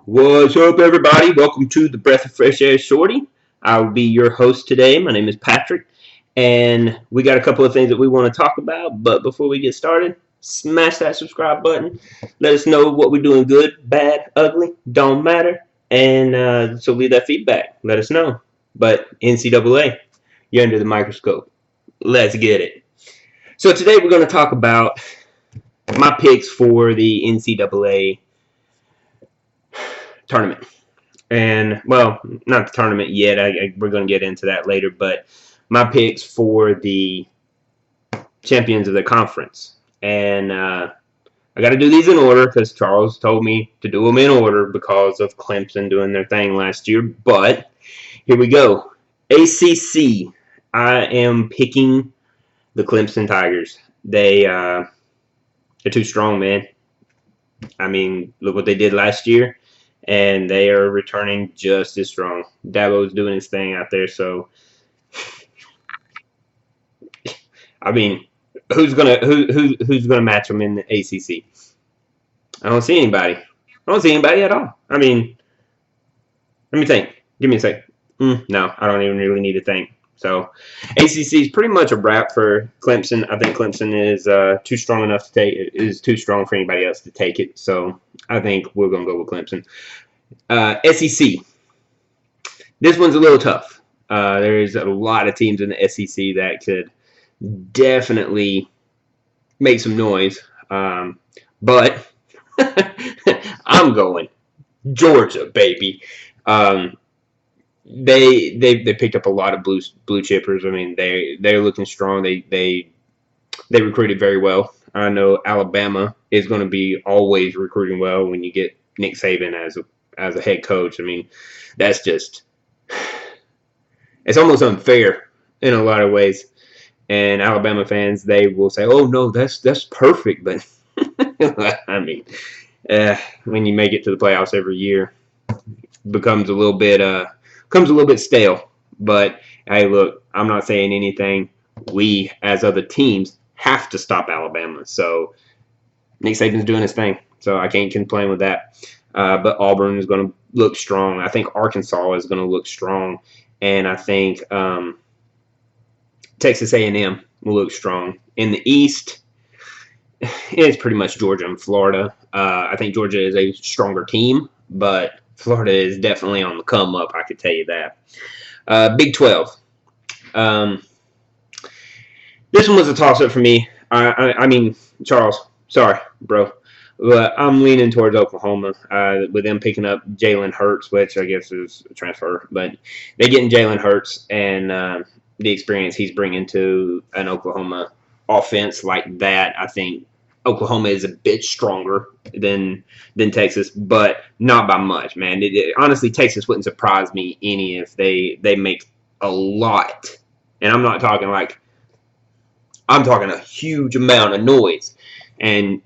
What's up, everybody? Welcome to the Breath of Fresh Air Shorty. I will be your host today. My name is Patrick, and we got a couple of things that we want to talk about. But before we get started, smash that subscribe button. Let us know what we're doing good, bad, ugly, don't matter. And so leave that feedback. Let us know. But NCAA, you're under the microscope. Let's get it. So today we're going to talk about my picks for the NCAA tournament. And, well, not the tournament yet. We're going to get into that later. But my picks for the champions of the conference. And I got to do these in order because Charles told me to do them in order because of Clemson doing their thing last year. But here we go. ACC. I am picking the Clemson Tigers. They're too strong, man. I mean, look what they did last year. And they are returning just as strong. Dabo's doing his thing out there, so I mean, who's gonna match them in the ACC? I don't see anybody. I don't see anybody at all. I mean, let me think. Give me a sec. No, I don't even really need to think. So, ACC is pretty much a wrap for Clemson. I think Clemson is too strong enough to take. Is too strong for anybody else to take it. So, I think we're gonna go with Clemson. SEC. This one's a little tough. There's a lot of teams in the SEC that could definitely make some noise. But I'm going Georgia, baby. They picked up a lot of blue chippers. I mean, they're looking strong. They recruited very well. I know Alabama is going to be always recruiting well when you get Nick Saban as a head coach. I mean, that's just it's almost unfair in a lot of ways. And Alabama fans, they will say, "Oh no, that's perfect." But I mean, when you make it to the playoffs every year, it becomes a little bit stale. But hey, look, I'm not saying anything. We, as other teams, have to stop Alabama. So Nick Saban's doing his thing. So I can't complain with that. But Auburn is going to look strong. I think Arkansas is going to look strong. And I think Texas A&M will look strong. In the East, it's pretty much Georgia and Florida. I think Georgia is a stronger team, but Florida is definitely on the come up, I could tell you that. Big 12. This one was a toss-up for me. I mean, Charles, sorry, bro. But I'm leaning towards Oklahoma with them picking up Jalen Hurts, which I guess is a transfer. But they're getting Jalen Hurts and the experience he's bringing to an Oklahoma offense like that. I think Oklahoma is a bit stronger than Texas, but not by much, man. Honestly, Texas wouldn't surprise me any if they make a lot. And I'm not talking I'm talking a huge amount of noise and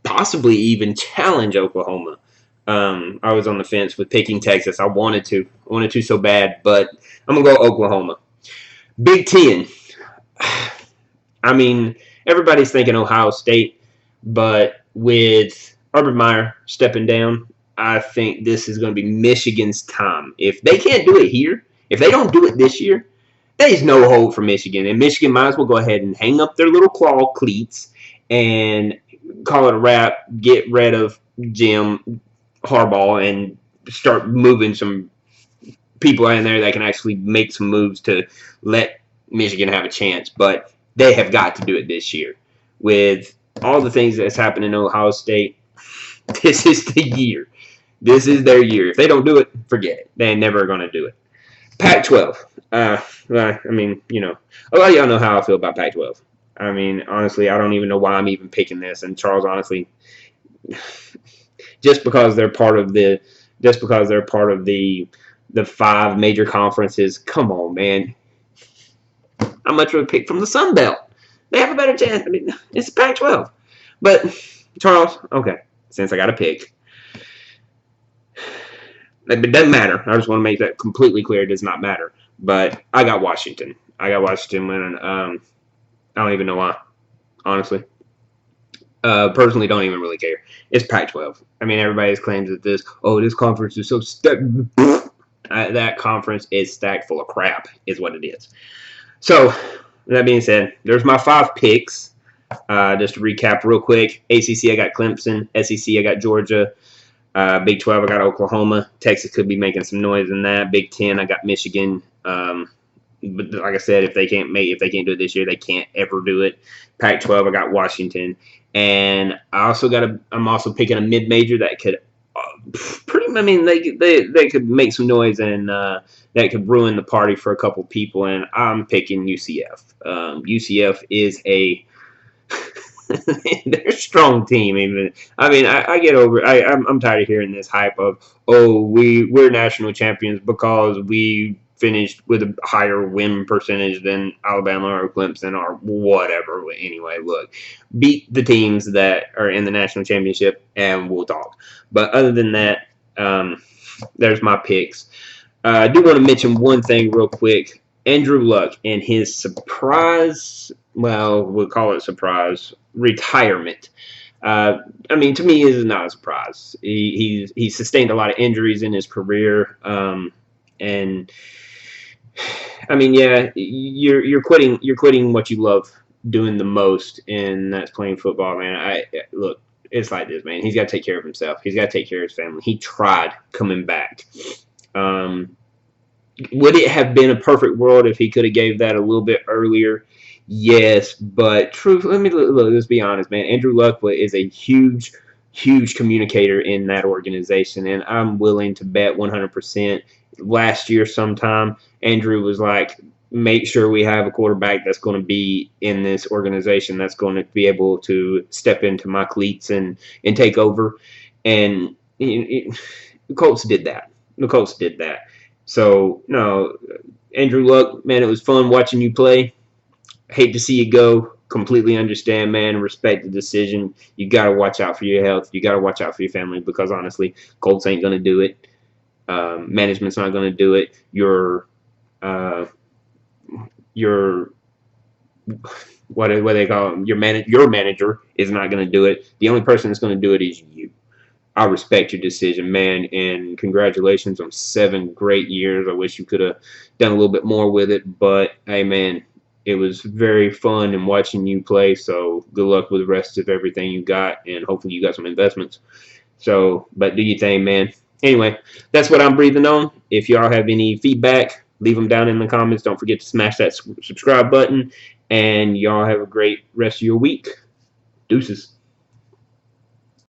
possibly even challenge Oklahoma. I was on the fence with picking Texas. I wanted to so bad, but I'm gonna go Oklahoma. Big Ten. I mean, everybody's thinking Ohio State, but with Urban Meyer stepping down, I think this is going to be Michigan's time. If they can't do it here, if they don't do it this year, there's no hope for Michigan. And Michigan might as well go ahead and hang up their little claw cleats and call it a wrap, get rid of Jim Harbaugh, and start moving some people in there that can actually make some moves to let Michigan have a chance. But they have got to do it this year. With all the things that's happened in Ohio State, this is the year. This is their year. If they don't do it, forget it. They're never going to do it. Pac-12. I mean, you know, a lot of y'all know how I feel about Pac-12. I mean, honestly, I don't even know why I'm even picking this. And Charles, honestly, just because they're part of the five major conferences, come on, man. I'd much rather pick from the Sun Belt. They have a better chance. I mean, it's Pac-12. But, Charles, okay, since I got to pick. It doesn't matter. I just want to make that completely clear. It does not matter. But I got Washington. I got Washington winning. I don't even know why, honestly. Personally, don't even really care. It's Pac-12. I mean, everybody claims that this conference is so stacked. That conference is stacked full of crap, is what it is. So, that being said, there's my 5 picks. Just to recap real quick: ACC, I got Clemson. SEC, I got Georgia. Big 12, I got Oklahoma. Texas could be making some noise in that. Big 10, I got Michigan. But like I said, if they can't do it this year, they can't ever do it. Pac-12, I got Washington, and I'm also picking a mid-major that could I mean, they could make some noise and that could ruin the party for a couple people. And I'm picking UCF. UCF is a they're a strong team. Even I mean, I get over. I'm tired of hearing this hype of we're national champions because we finished with a higher win percentage than Alabama or Clemson or whatever. Anyway, look, beat the teams that are in the national championship and we'll talk. But other than that, there's my picks. I do want to mention one thing real quick. Andrew Luck and his surprise, well, we'll call it surprise, retirement. I mean, to me, it is not a surprise. He sustained a lot of injuries in his career, and I mean, yeah, you're quitting what you love doing the most, and that's playing football, man. Look, it's like this, man. He's got to take care of himself. He's got to take care of his family. He tried coming back. Would it have been a perfect world if he could have gave that a little bit earlier? Yes, but let's be honest, man. Andrew Luck is a huge communicator in that organization, and I'm willing to bet 100%. Last year sometime, Andrew was like, make sure we have a quarterback that's going to be in this organization, that's going to be able to step into my cleats and take over. And the Colts did that. So, no, Andrew Luck, man, it was fun watching you play. Hate to see you go. Completely understand, man. Respect the decision. You got to watch out for your health. You got to watch out for your family because, honestly, Colts ain't going to do it. Management's not going to do it. Your what do they call them? Your manager is not going to do it. The only person that's going to do it is you. I respect your decision, man, and congratulations on 7 great years. I wish you could have done a little bit more with it, but hey, man, it was very fun and watching you play. So good luck with the rest of everything you got, and hopefully you got some investments. So, but do your thing, man. Anyway, that's what I'm breathing on. If y'all have any feedback, leave them down in the comments. Don't forget to smash that subscribe button, and y'all have a great rest of your week. Deuces.